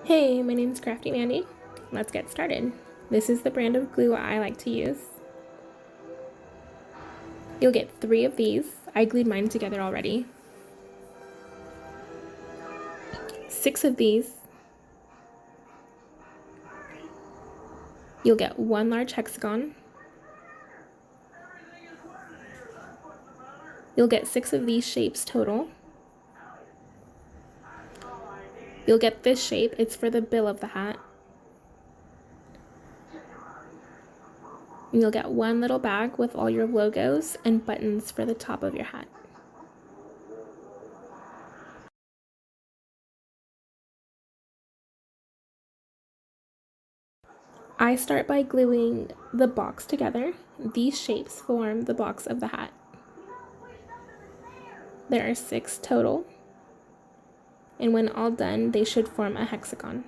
Hey, my name's Crafty Mandy. Let's get started. This is the brand of glue I like to use. You'll get 3 of these. I glued mine together already. 6 of these. You'll get 1 large hexagon. You'll get 6 of these shapes total. You'll get this shape. It's for the bill of the hat. And you'll get 1 little bag with all your logos and buttons for the top of your hat. I start by gluing the box together. These shapes form the box of the hat. There are 6 total, and when all done, they should form a hexagon.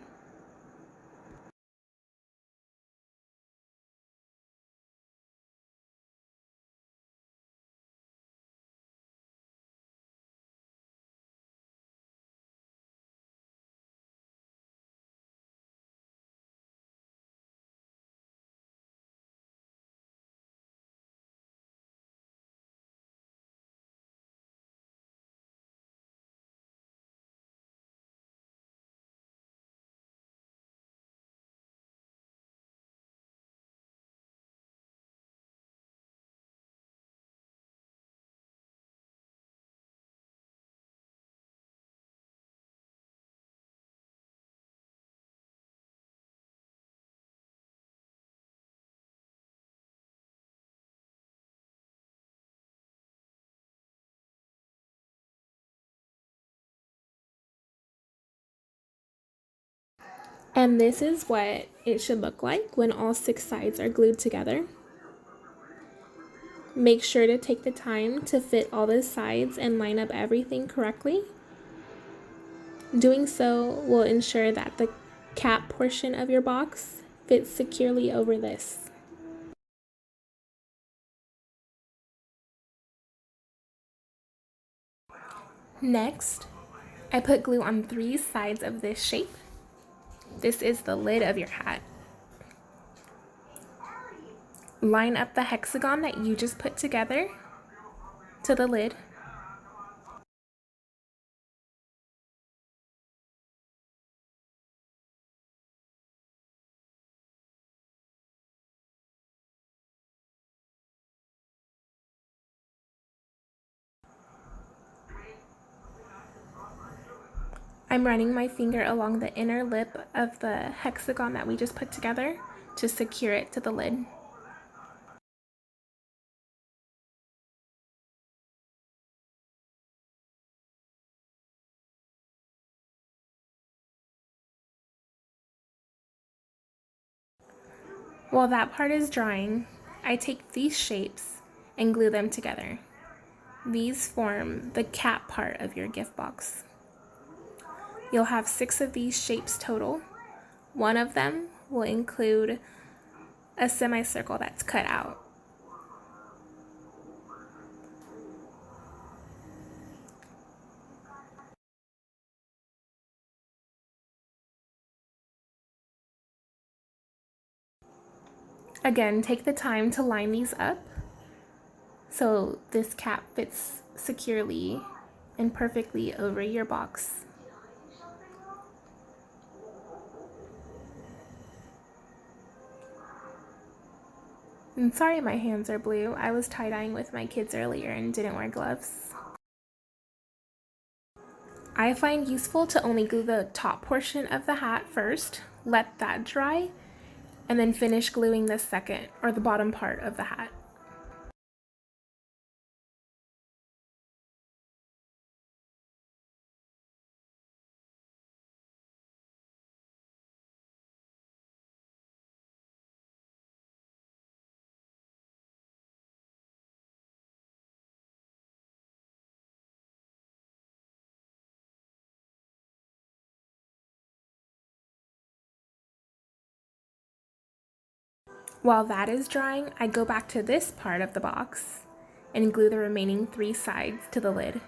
And this is what it should look like when all 6 sides are glued together. Make sure to take the time to fit all the sides and line up everything correctly. Doing so will ensure that the cap portion of your box fits securely over this. Next, I put glue on 3 sides of this shape. This is the lid of your hat. Line up the hexagon that you just put together to the lid. I'm running my finger along the inner lip of the hexagon that we just put together to secure it to the lid. While that part is drying, I take these shapes and glue them together. These form the cap part of your gift box. You'll have 6 of these shapes total. 1 of them will include a semicircle that's cut out. Again, take the time to line these up so this cap fits securely and perfectly over your box. And sorry my hands are blue. I was tie-dyeing with my kids earlier and didn't wear gloves. I find useful to only glue the top portion of the hat first, let that dry, and then finish gluing the second or the bottom part of the hat. While that is drying, I go back to this part of the box and glue the remaining 3 sides to the lid.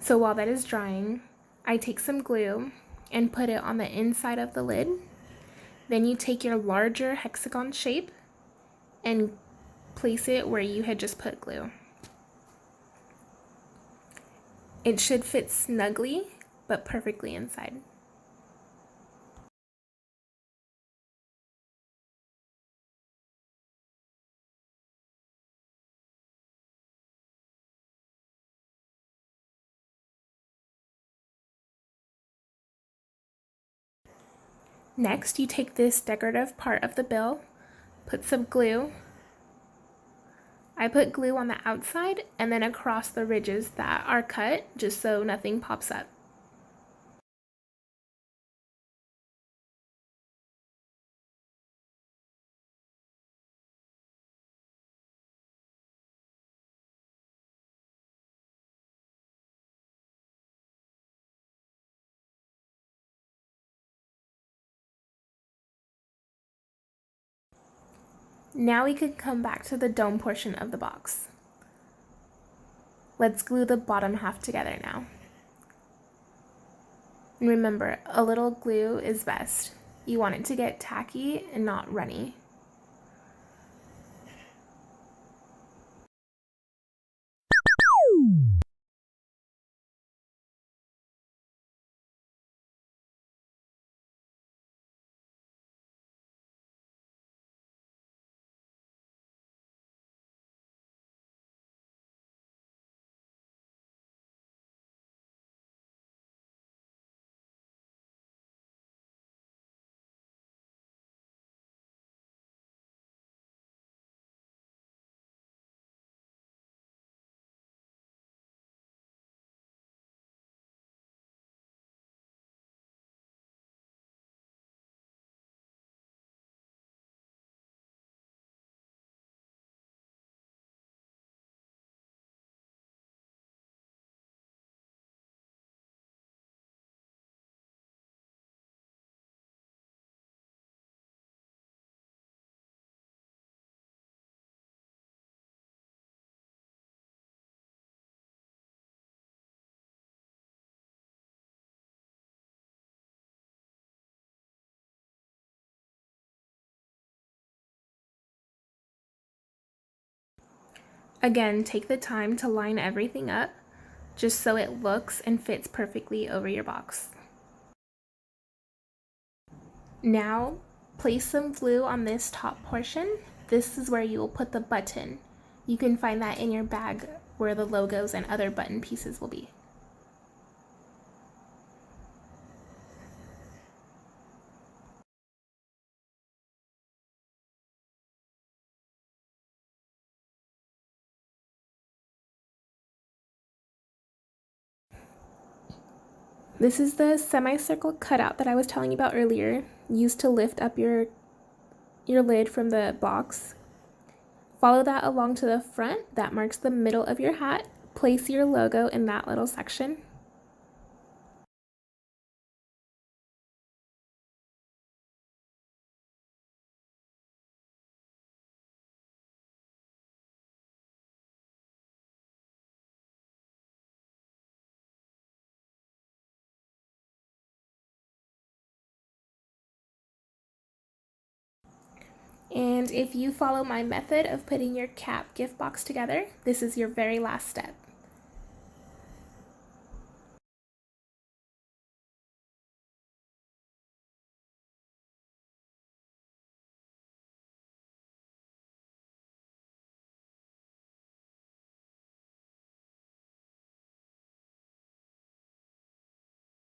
So while that is drying, I take some glue and put it on the inside of the lid. Then you take your larger hexagon shape and place it where you had just put glue. It should fit snugly, but perfectly inside. Next, you take this decorative part of the bill, put some glue. I put glue on the outside and then across the ridges that are cut, just so nothing pops up. Now we could come back to the dome portion of the box. Let's glue the bottom half together now. And remember, a little glue is best. You want it to get tacky and not runny. Again, take the time to line everything up just so it looks and fits perfectly over your box. Now, place some glue on this top portion. This is where you will put the button. You can find that in your bag where the logos and other button pieces will be. This is the semicircle cutout that I was telling you about earlier, used to lift up your lid from the box. Follow that along to the front. That marks the middle of your hat. Place your logo in that little section. And if you follow my method of putting your cap gift box together, this is your very last step.